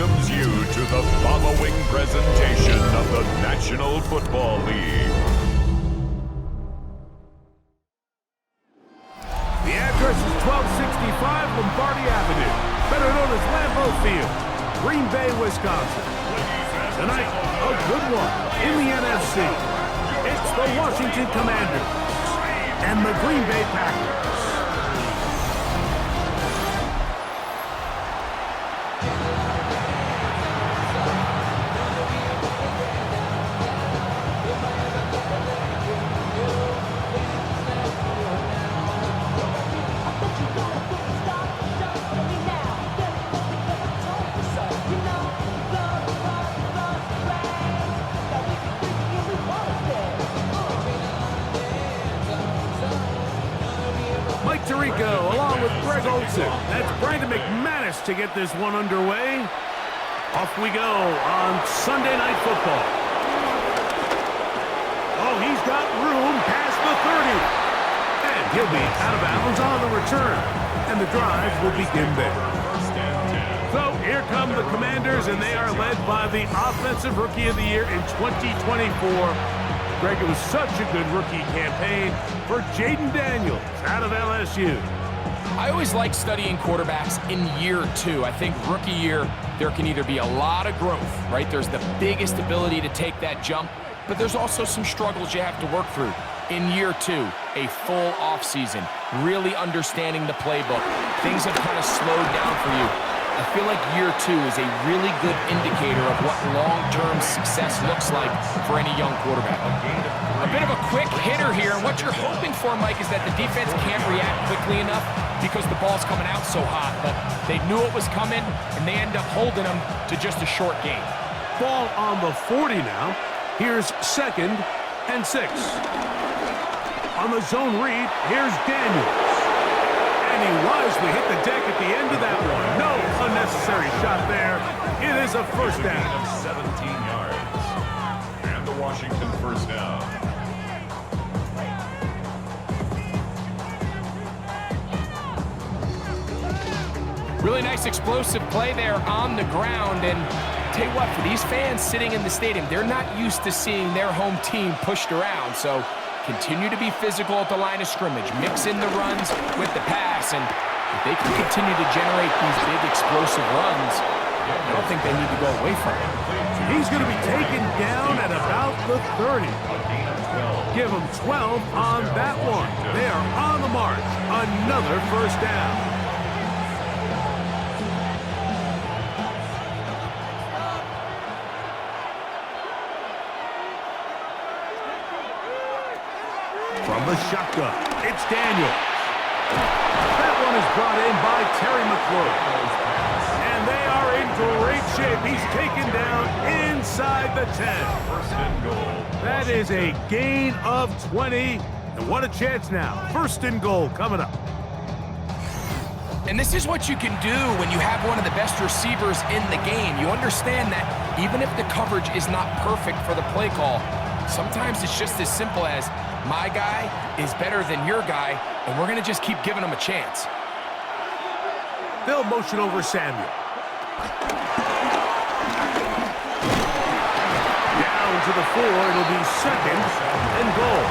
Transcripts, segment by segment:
welcomes you to the following presentation of the National Football League. The address is 1265 Lombardi Avenue, better known as Lambeau Field, Green Bay, Wisconsin. Tonight, a good one in the NFC. It's the Washington Commanders and the Green Bay Packers. Along with Greg Olsen. That's Brandon McManus to get this one underway. Off we go on Sunday Night Football. Oh, he's got room past the 30. And he'll be out of bounds on the return. And the drive will begin there. So here come the Commanders, and they are led by the Offensive Rookie of the Year in 2024. Greg, it was such a good rookie campaign for Jaden Daniels out of LSU. I always like studying quarterbacks in year two. I think rookie year, there can either be a lot of growth, right? There's the biggest ability to take that jump, but there's also some struggles you have to work through. In year two, a full offseason, really understanding the playbook. Things have kind of slowed down for you. I feel like year two is a really good indicator of what long-term success looks like for any young quarterback. A bit of a quick hitter here, and what you're hoping for, Mike, is that the defense can't react quickly enough because the ball's coming out so hot, but they knew it was coming, and they end up holding them to just a short gain. Ball on the 40 now. Here's 2nd and 6. On the zone read, here's Daniels. And he wisely hit the deck at the end of that one. No unnecessary shot there. It is a first down. 17 yards. And the Washington first down. Really nice explosive play there on the ground. And tell you what, for these fans sitting in the stadium, they're not used to seeing their home team pushed around. So continue to be physical at the line of scrimmage. Mix in the runs with the pass. And if they can continue to generate these big explosive runs, I don't think they need to go away from it. He's going to be taken down at about the 30. Give him 12 on that one. They are on the march. Another first down. From the shotgun, it's Daniels. That one is brought in by Terry McLaurin. And they are in great shape. He's taken down inside the 10. First and goal. That is a gain of 20. And what a chance now. First and goal coming up. And this is what you can do when you have one of the best receivers in the game. You understand that even if the coverage is not perfect for the play call, sometimes it's just as simple as my guy is better than your guy, and we're going to just keep giving him a chance. They'll motion over Samuel. Down to the 4. It'll be 2nd and goal.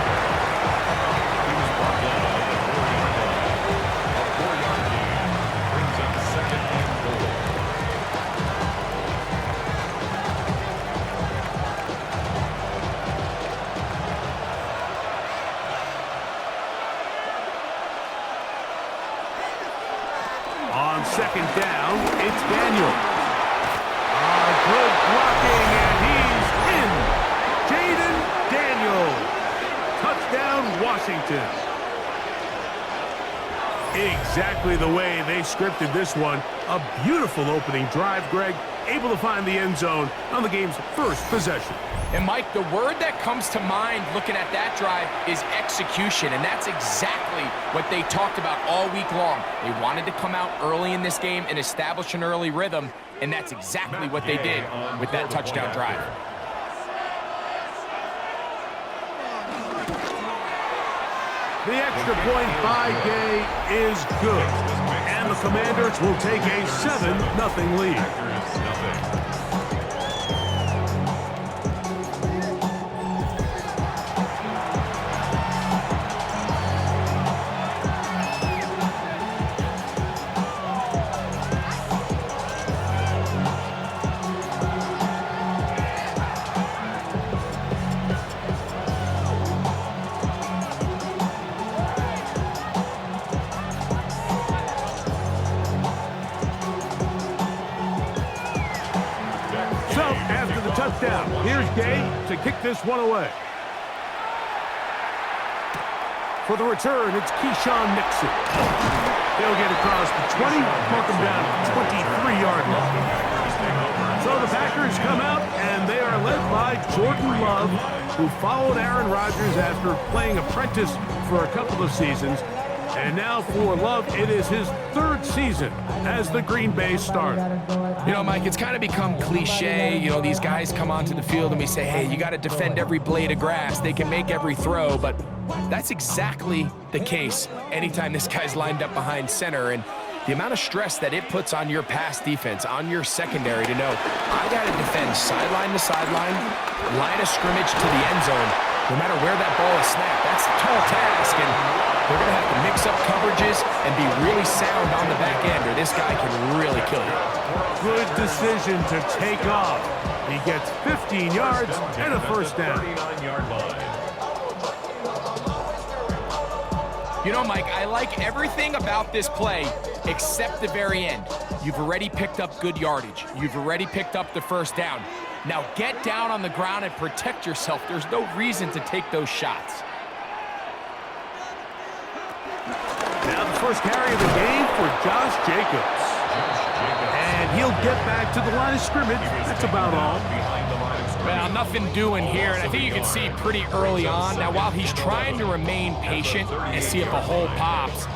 On 2nd down, it's Daniel. Good blocking, and he's in. Jaden Daniels. Touchdown, Washington. Exactly the way they scripted this one. A beautiful opening drive, Greg. Able to find the end zone on the game's first possession. And, Mike, the word that comes to mind looking at that drive is execution, and that's exactly what they talked about all week long. They wanted to come out early in this game and establish an early rhythm, and that's exactly what they did with that touchdown drive. The extra point by Gay is good. And the Commanders will take a 7-0 lead. Touchdown. Here's Gay to kick this one away. For the return, it's Keyshawn Nixon. He'll get across the 20, mark him down at the 23-yard line. So the Packers come out, and they are led by Jordan Love, who followed Aaron Rodgers after playing apprentice for a couple of seasons. And now for Love, it is his third season as the Green Bay starter. You know, Mike, it's kind of become cliche. You know, these guys come onto the field and we say, hey, you got to defend every blade of grass. They can make every throw, but that's exactly the case anytime this guy's lined up behind center. And the amount of stress that it puts on your pass defense, on your secondary to know, I got to defend sideline to sideline, line of scrimmage to the end zone, no matter where that ball is snapped. That's a tall task, and they're going to have to mix up coverages and be really sound on the back end, or this guy can really kill you. Good decision to take off. He gets 15 yards and a first down. You know, Mike, I like everything about this play except the very end. You've already picked up good yardage. You've already picked up the first down. Now get down on the ground and protect yourself. There's no reason to take those shots. Now the first carry of the game for Josh Jacobs. And he'll get back to the line of scrimmage. That's about all. Well, nothing doing here, and I think you can see pretty early on. Now, while he's trying to remain patient and see if a hole pops,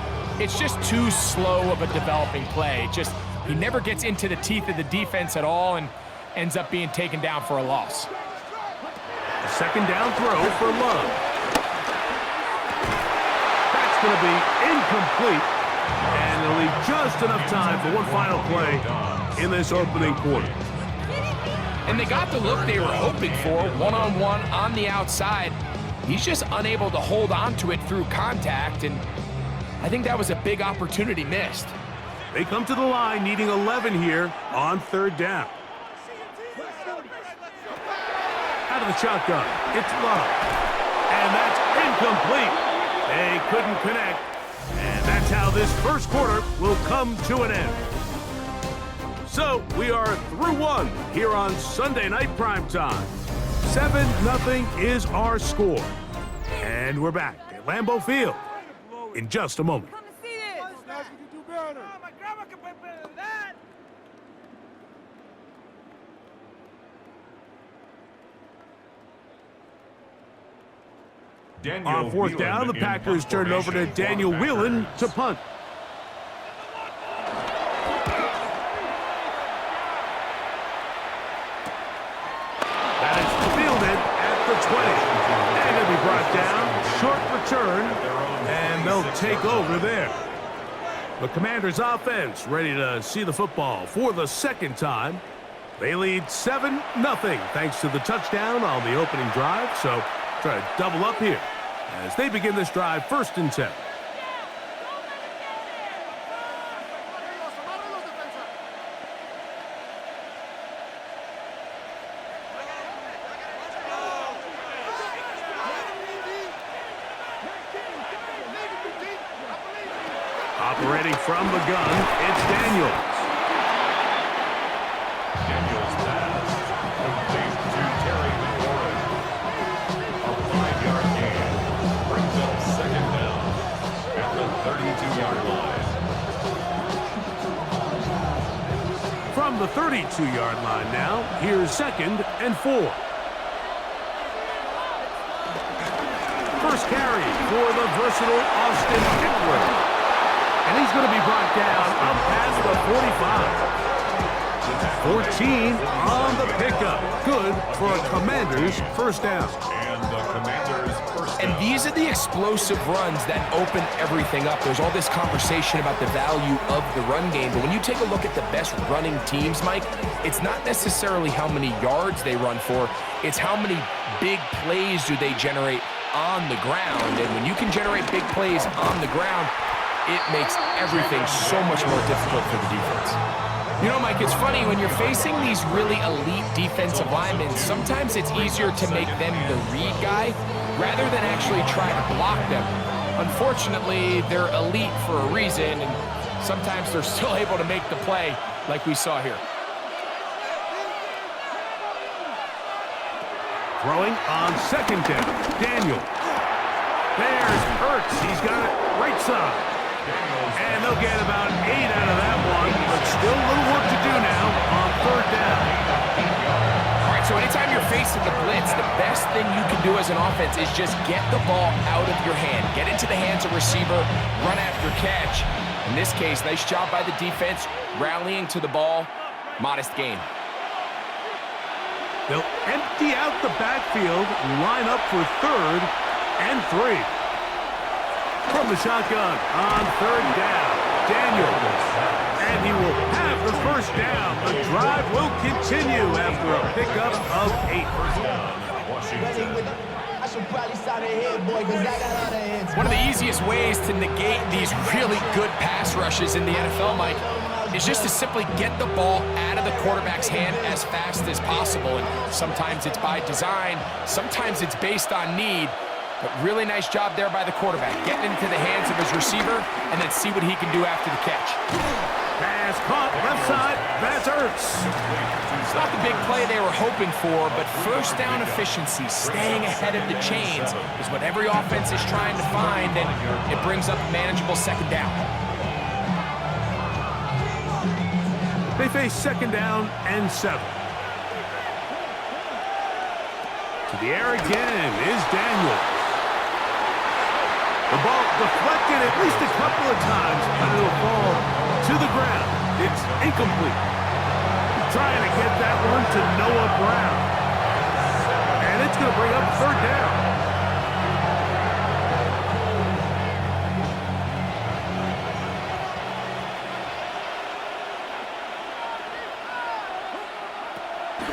it's just too slow of a developing play. He never gets into the teeth of the defense at all and ends up being taken down for a loss. A second down throw for Love. That's going to be incomplete, and it'll leave just enough time for one final play in this opening quarter. And they got the look they were hoping for, one-on-one on the outside. He's just unable to hold on to it through contact, and I think that was a big opportunity missed. They come to the line needing 11 here on third down. Out of the shotgun, it's Love. And that's incomplete. They couldn't connect. And that's how this first quarter will come to an end. So we are through one here on Sunday Night Primetime. 7-0 is our score. And we're back at Lambeau Field in just a moment. On fourth down, the Packers turned over to Daniel Whelan to punt. That is fielded at the 20. And it'll be brought down. Short return. And they'll take over there. The Commanders' offense ready to see the football for the second time. They lead 7-0 thanks to the touchdown on the opening drive. So try to double up here as they begin this drive 1st and 10. Operating from the gun, it's Daniels. Daniels pass complete to Terry McLaurin. A 5-yard gain brings up second down at the 32-yard line. From the 32-yard line now, here's 2nd and 4. First carry for the versatile Austin Eckler. And he's going to be brought down up past the 45. 14 on the pickup. Good for a Commander's first down. And the Commanders' first And these are the explosive runs that open everything up. There's all this conversation about the value of the run game, but when you take a look at the best running teams, Mike, it's not necessarily how many yards they run for, it's how many big plays do they generate on the ground. And when you can generate big plays on the ground, it makes everything so much more difficult for the defense. You know, Mike, it's funny, when you're facing these really elite defensive linemen, sometimes it's easier to make them the read guy rather than actually try to block them. Unfortunately, they're elite for a reason, and sometimes they're still able to make the play like we saw here. Throwing on second down, Daniel. There's Ertz. He's got it right side. And they'll get about 8 out of that one, but still a little work to do now on third down. All right, so anytime you're facing the blitz, the best thing you can do as an offense is just get the ball out of your hand. Get into the hands of receiver, run after catch. In this case, nice job by the defense, rallying to the ball. Modest gain. They'll empty out the backfield, line up for third and 3. From the shotgun on third down, Daniel. And he will have the first down. The drive will continue after a pickup of 8. One of the easiest ways to negate these really good pass rushes in the NFL, Mike, is just to simply get the ball out of the quarterback's hand as fast as possible. And sometimes it's by design, sometimes it's based on need. But really nice job there by the quarterback, getting into the hands of his receiver and then see what he can do after the catch. Pass caught left side, that's Ertz. It's not the big play they were hoping for, but first down efficiency, staying ahead of the chains, is what every offense is trying to find, and it brings up a manageable second down. They face second down and 7. To the air again is Daniel. The ball deflected at least a couple of times, but it'll fall to the ground. It's incomplete. Trying to get that one to Noah Brown. And it's going to bring up third down.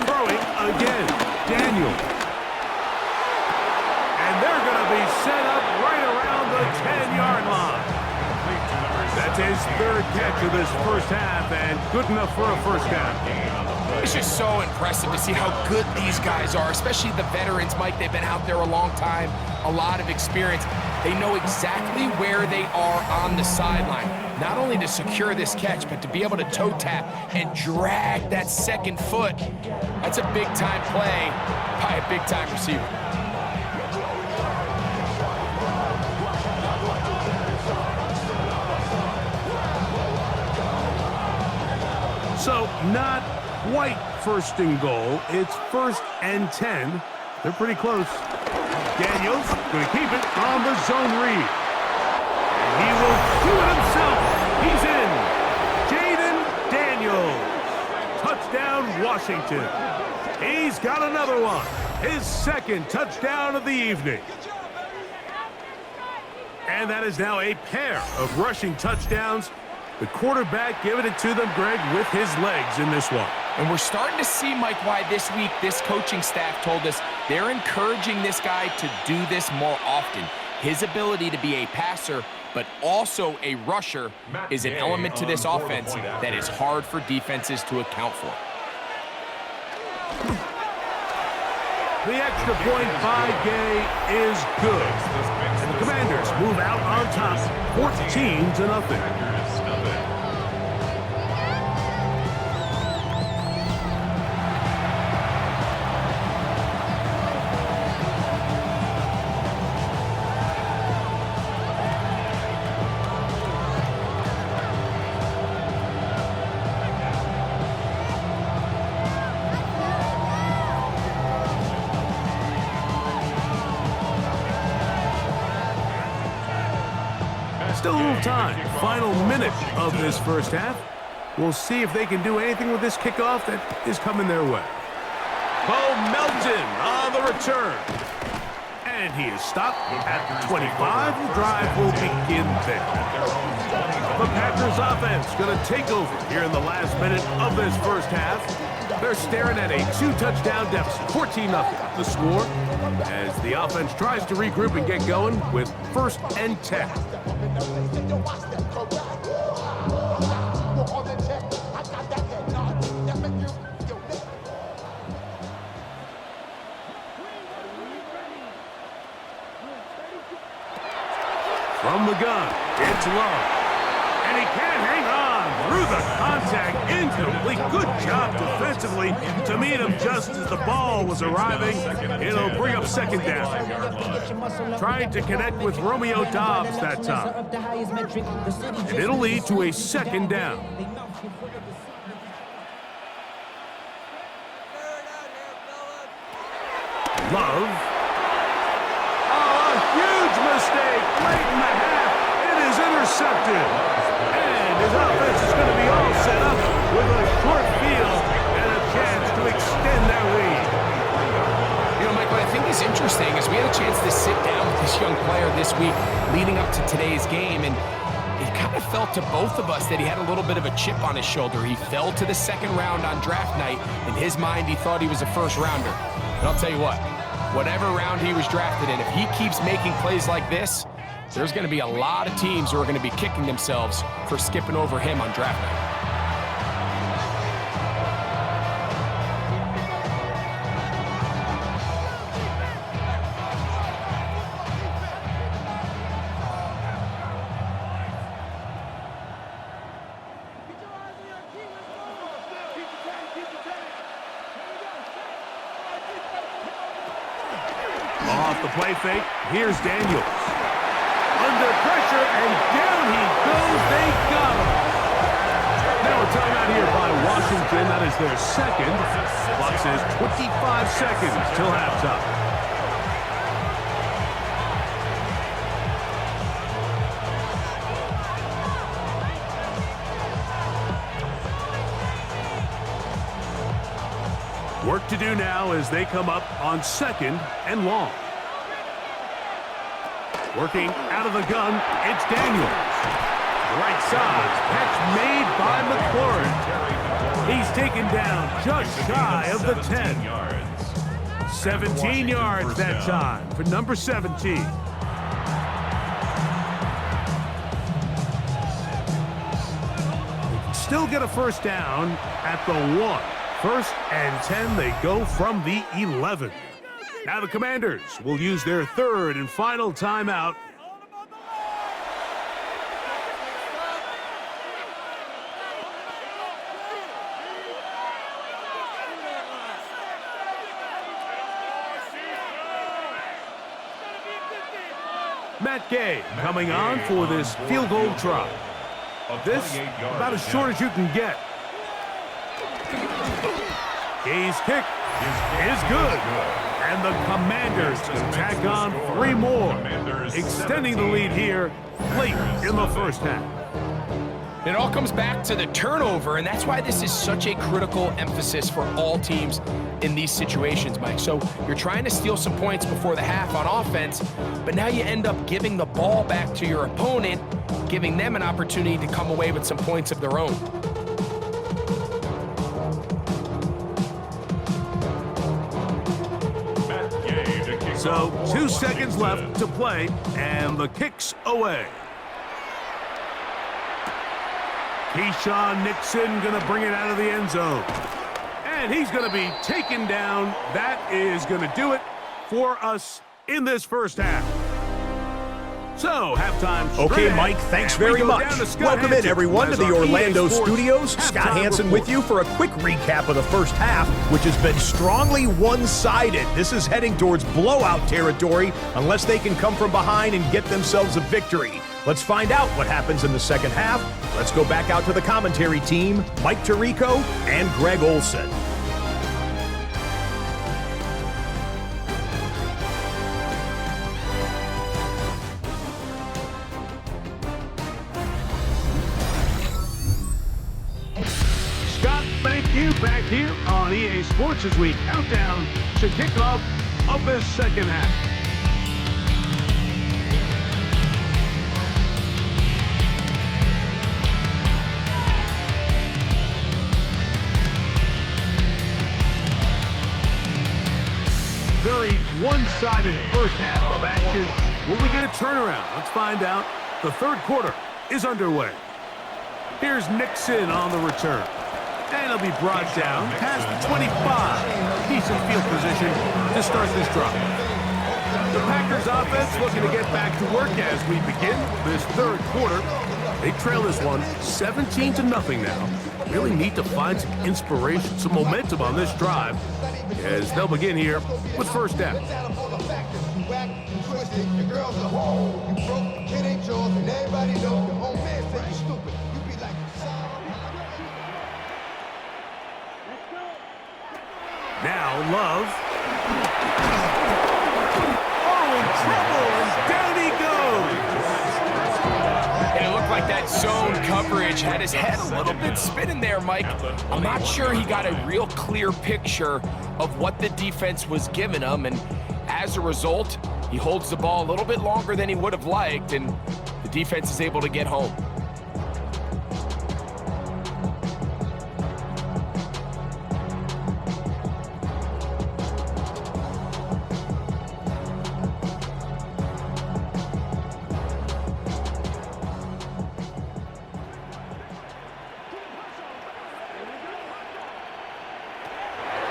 Throwing again, Daniel. And they're going to be set up right around the 10-yard line. That's his third catch of this first half, and good enough for a first down. It's just so impressive to see how good these guys are, especially the veterans, Mike. They've been out there a long time, a lot of experience. They know exactly where they are on the sideline, not only to secure this catch, but to be able to toe tap and drag that second foot. That's a big-time play by a big-time receiver. So, not quite first and goal. It's first and 10. They're pretty close. Daniels going to keep it on the zone read. And he will do it himself. He's in. Jaden Daniels. Touchdown, Washington. He's got another one. His second touchdown of the evening. And that is now a pair of rushing touchdowns. The quarterback giving it to them, Greg, with his legs in this one. And we're starting to see, Mike, why this week this coaching staff told us they're encouraging this guy to do this more often. His ability to be a passer, but also a rusher, is an element to this offense that is hard for defenses to account for. The extra point by Gay is good. And the Commanders move out on top, 14-0. Still a little time. Final minute of this first half. We'll see if they can do anything with this kickoff that is coming their way. Bo Melton on the return. And he is stopped at 25. The drive will begin there. The Packers offense going to take over here in the last minute of this first half. They're staring at a 2-touchdown deficit, 14-0 the score, as the offense tries to regroup and get going with 1st and 10. From the gun, it's Love. And he can't hang on through the contact. Incomplete. Good job defensively to meet him just as the ball was arriving. It'll bring up 2nd down. Trying to connect with Romeo Dobbs that time. And it'll lead to a 2nd down. Love. Oh, a huge mistake late in the half. It is intercepted. And his offense is going to be all set up with a short field and a chance to extend their lead. You know, Mike, what I think is interesting is we had a chance to sit down with this young player this week leading up to today's game, and it kind of felt to both of us that he had a little bit of a chip on his shoulder. He fell to the 2nd round on draft night. In his mind, he thought he was a 1st rounder. But I'll tell you what, whatever round he was drafted in, if he keeps making plays like this, there's going to be a lot of teams who are going to be kicking themselves for skipping over him on draft night. Off the play fake, here's Daniels. Under pressure, and down he goes. They got him. Now a timeout here by Washington. That is their 2nd. Clock says 25 seconds till halftime. Work to do now as they come up on 2nd and long. Working out of the gun, it's Daniels. Right side, catch made by McLaurin. He's taken down just shy of the 10. 17 yards that time for number 17. They can still get a 1st down at the 1. 1st and 10, they go from the 11. Now the Commanders will use their 3rd and final timeout. Matt Gay coming on for this field goal try. This about as short as you can get. Gay's kick is good. And the Commanders can tack on 3 more, extending the lead here late in the 1st half. It all comes back to the turnover, and that's why this is such a critical emphasis for all teams in these situations, Mike. So you're trying to steal some points before the half on offense, but now you end up giving the ball back to your opponent, giving them an opportunity to come away with some points of their own. So 2 seconds left to play, and the kick's away. Keyshawn Nixon going to bring it out of the end zone. And he's going to be taken down. That is going to do it for us in this 1st half. So, halftime. Okay, Mike, thanks very much. Welcome in, everyone, to the Orlando studios. Scott Hansen with you for a quick recap of the 1st half, which has been strongly one-sided. This is heading towards blowout territory unless they can come from behind and get themselves a victory. Let's find out what happens in the 2nd half. Let's go back out to the commentary team, Mike Tirico and Greg Olson. Back here on EA Sports as we count down to kickoff of this 2nd half. one-sided first half of action. Will we get a turnaround? Let's find out. The third quarter is underway. Here's Nixon on the return. And he'll be brought down past the 25. Decent field position to start this drive. The Packers offense looking to get back to work as we begin this third quarter. They trail this one 17-0 now. Really need to find some inspiration, some momentum on this drive as they'll begin here with first down. Now Love. Oh, in trouble, and down he goes. And it looked like that zone coverage had his head a little bit spinning there, Mike. I'm not sure he got a real clear picture of what the defense was giving him, and as a result, he holds the ball a little bit longer than he would have liked, and the defense is able to get home.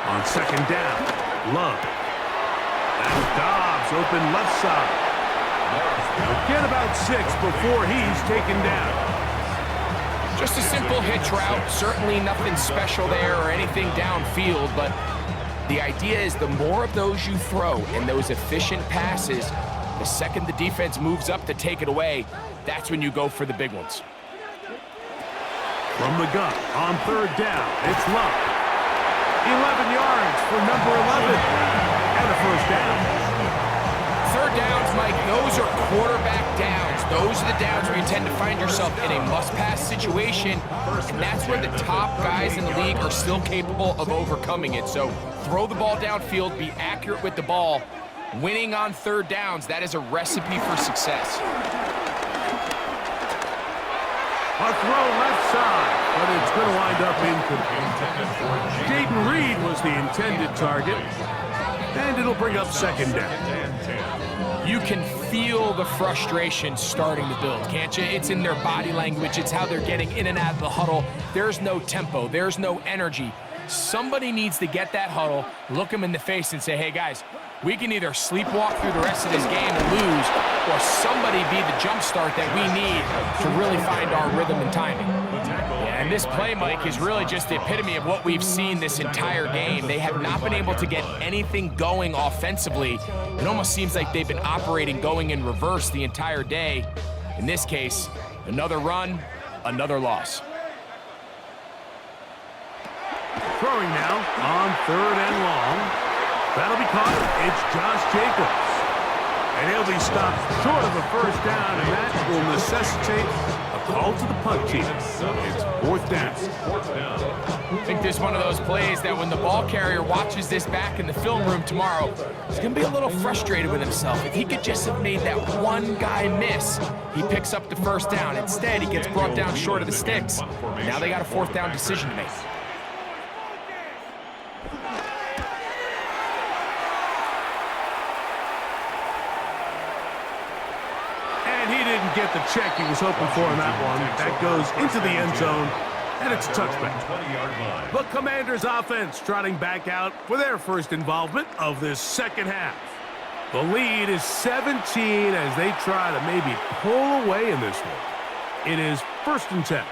On second down, Love. That's Dobbs, open left side. He'll get about 6 before he's taken down. Just a simple hitch route, certainly nothing special there or anything downfield, but the idea is the more of those you throw and those efficient passes, the second the defense moves up to take it away, that's when you go for the big ones. From the gun, on third down, it's Love. 11 yards for number 11, and a first down. Third downs, Mike, those are quarterback downs. Those are the downs where you tend to find yourself in a must-pass situation, and that's where the top guys in the league are still capable of overcoming it. So throw the ball downfield, be accurate with the ball. Winning on third downs, that is a recipe for success. A throw left side, but it's going to wind up incomplete. Jaden Reed was the intended target, and it'll bring up second down. You can feel the frustration starting to build, can't you? It's in their body language. It's how they're getting in and out of the huddle. There's no tempo. There's no energy. Somebody needs to get that huddle, look them in the face and say, hey, guys, we can either sleepwalk through the rest of this game and lose, or somebody be the jump start that we need to really find our rhythm and timing. Yeah, and this play, Mike, is really just the epitome of what we've seen this entire game. They have not been able to get anything going offensively. It almost seems like they've been operating going in reverse the entire day. In this case, another run, another loss. Throwing now on third and long. That'll be caught. It's Josh Jacobs. And he'll be stopped short of the first down, and that will necessitate a call to the punt team. It's fourth down. I think this is one of those plays that when the ball carrier watches this back in the film room tomorrow, he's going to be a little frustrated with himself. If he could just have made that one guy miss, he picks up the first down. Instead, he gets brought down short of the sticks. Now they got a fourth down decision to make. Get the check he was hoping for on that one. That goes into the end zone, and it's a touchback. The Commanders' offense trotting back out for their first involvement of this second half. The lead is 17 as they try to maybe pull away in this one. It is 1st and 10.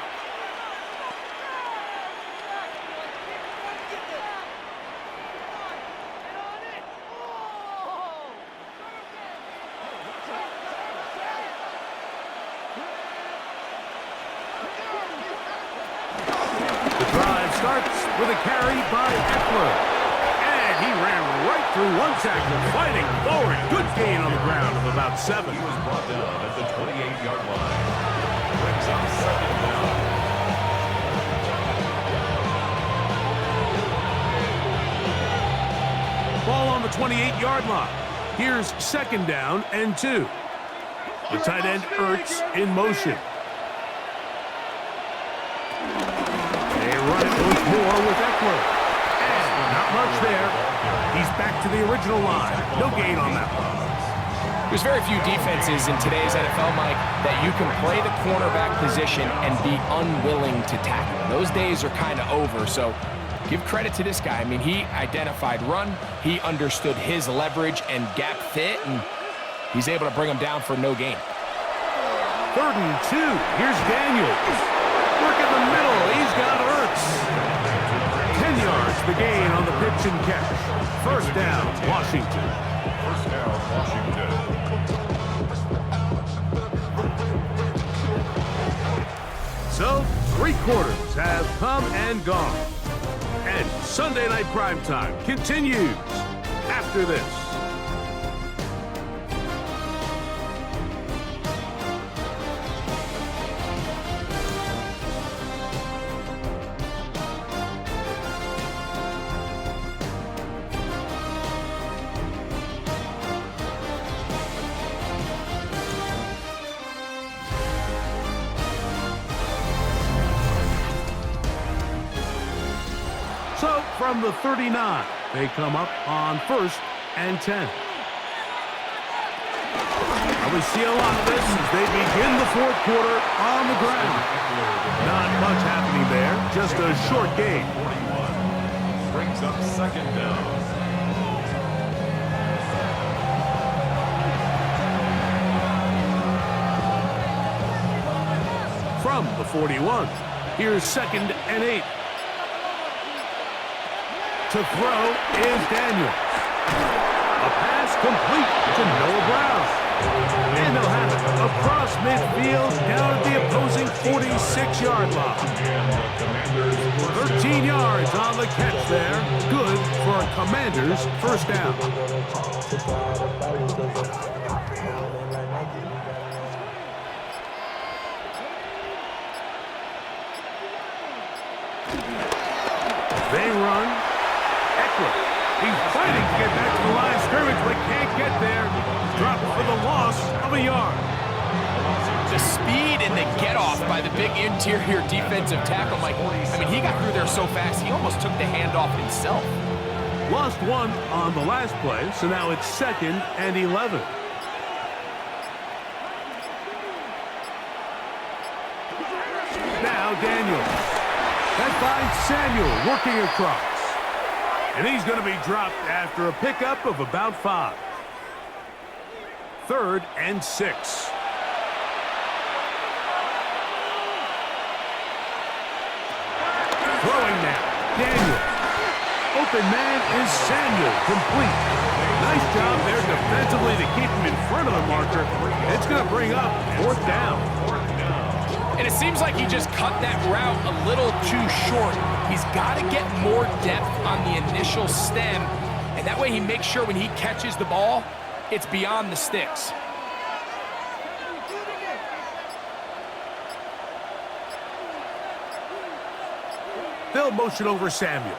With a carry by Eckler. And he ran right through one tackle, fighting forward. Good gain on the ground of about 7. He was brought down at the 28-yard line. Brings up second down. Ball on the 28-yard line. Here's second down and 2. The tight end Ertz in motion. They run it once more with Eckler. And not much there. He's back to the original line. No gain on that one. There's very few defenses in today's NFL, Mike, that you can play the cornerback position and be unwilling to tackle. Those days are kind of over, so give credit to this guy. I mean, he identified run, he understood his leverage and gap fit, and he's able to bring him down for no gain. 3rd and 2. Here's Daniels. Work in the middle. He's got Ertz. 10 yards the gain on the pitch and catch. 1st down, Washington. 1st down, Washington. So, 3 quarters have come and gone. And Sunday Night Primetime continues after this. So, from the 39, they come up on 1st and 10. We see a lot of this as they begin the 4th quarter on the ground. Not much happening there, just a short gain. 41 brings up 2nd down. From the 41, here's 2nd and 8. To throw is Daniels. A pass complete to Noah Brown. And they'll have it across midfield down at the opposing 46-yard line. 13 yards on the catch there. Good for a Commanders' 1st down. They run. He's fighting to get back to the line of scrimmage, but can't get there. Dropped for the loss of a yard. The speed and the get-off by the big interior defensive tackle, Mike. I mean, he got through there so fast, he almost took the handoff himself. Lost 1 on the last play, so now it's 2nd and 11. Now Daniels. That finds Samuel working across. And he's going to be dropped after a pickup of about 5. 3rd and 6. Throwing now. Daniel. Open man is Samuel. Complete. Nice job there defensively to keep him in front of the marker. It's going to bring up 4th down. And it seems like he just cut that route a little too short. He's got to get more depth on the initial stem, and that way he makes sure when he catches the ball, it's beyond the sticks. They'll motion over Samuel.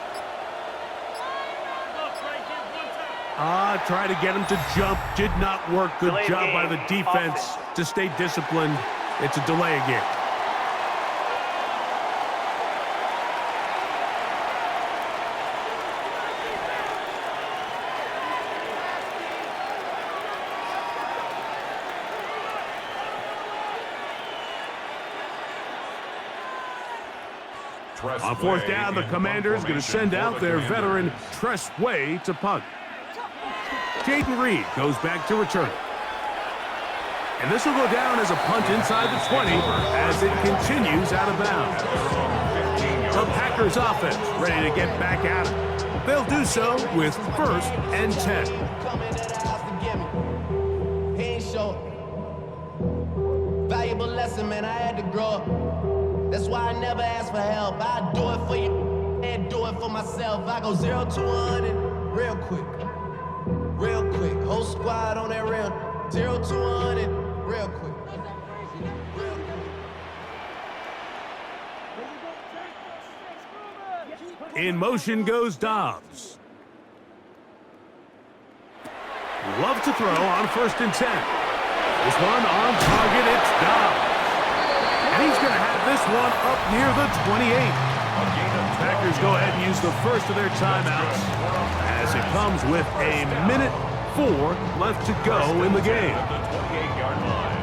Try to get him to jump. Did not work. Good job by the defense to stay disciplined. It's a delay again. On 4th down, the Commanders going to send out their veteran Tress Way to punt. Jaden Reed goes back to return. And this will go down as a punt inside the 20 as it continues out of bounds. The Packers offense ready to get back at it. They'll do so with 1st and 10. Valuable lesson, man. I had to grow up. That's why I never ask for help. I do it for you and do it for myself. I go 0 to 100 real quick. Real quick. Whole squad on that real 0 to 100 real quick. In motion goes Dobbs. Love to throw on 1st and 10. This one on target, it's Dobbs. And he's going to have this one up near the 28. A gain of Packers go ahead and use the first of their timeouts as it comes with a minute 4 left to go in the game. At the 28-yard line.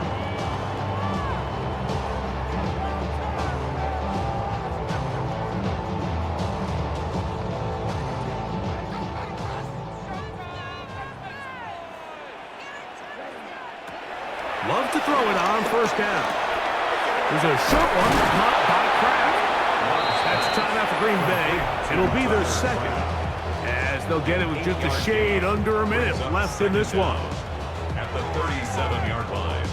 Love to throw it on first down. There's a short one caught by Kraft. That's timeout for Green Bay. It'll be their second, as they'll get it with just a shade under a minute left in this one. At the 37-yard line.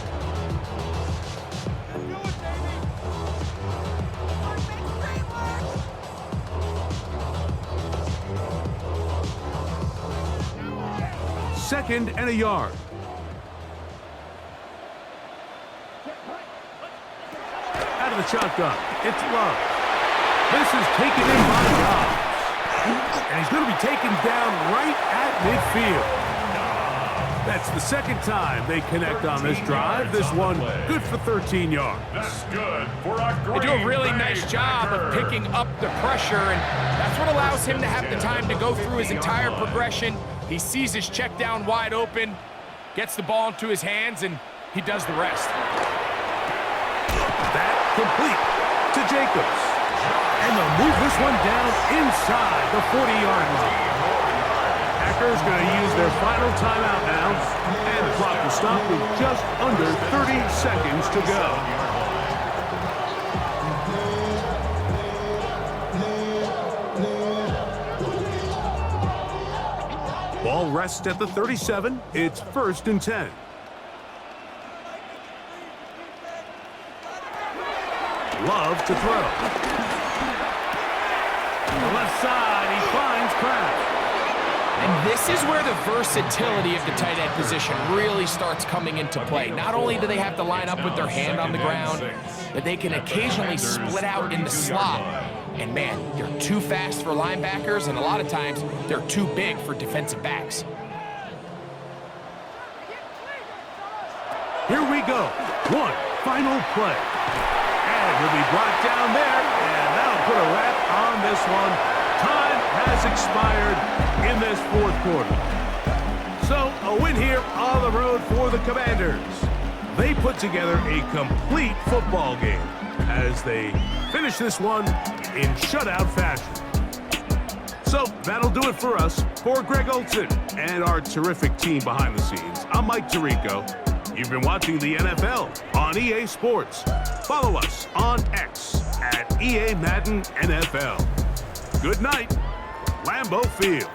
Second and a yard. Out of the shotgun, it's Love. This is taken in by Dobbs. And he's going to be taken down right at midfield. That's the second time they connect on this drive. This one good for 13 yards. That's good for a They do a really nice job of picking up the pressure, and that's what allows him to have the time to go through his entire progression. He sees his check down wide open, gets the ball into his hands, and he does the rest. That complete to Jacobs. And they'll move this one down inside the 40-yard line. Packers going to use their final timeout now, and the clock will stop with just under 30 seconds to go. Ball rests at the 37. It's 1st and 10. Love to throw. On the left side, he finds Kraft. And this is where the versatility of the tight end position really starts coming into play. Not only do they have to line up with their hand on the ground, but they can occasionally split out in the slot. And man, they're too fast for linebackers, and a lot of times they're too big for defensive backs. Here we go. One final play. And he'll be brought down there, and that'll put a wrap on this one. Time has expired in this 4th quarter. So, a win here on the road for the Commanders. They put together a complete football game as they finish this one in shutout fashion. So, that'll do it for us. For Greg Olson and our terrific team behind the scenes, I'm Mike Tirico. You've been watching the NFL on EA Sports. Follow us on X at EA Madden NFL. Good night, Lambeau Field.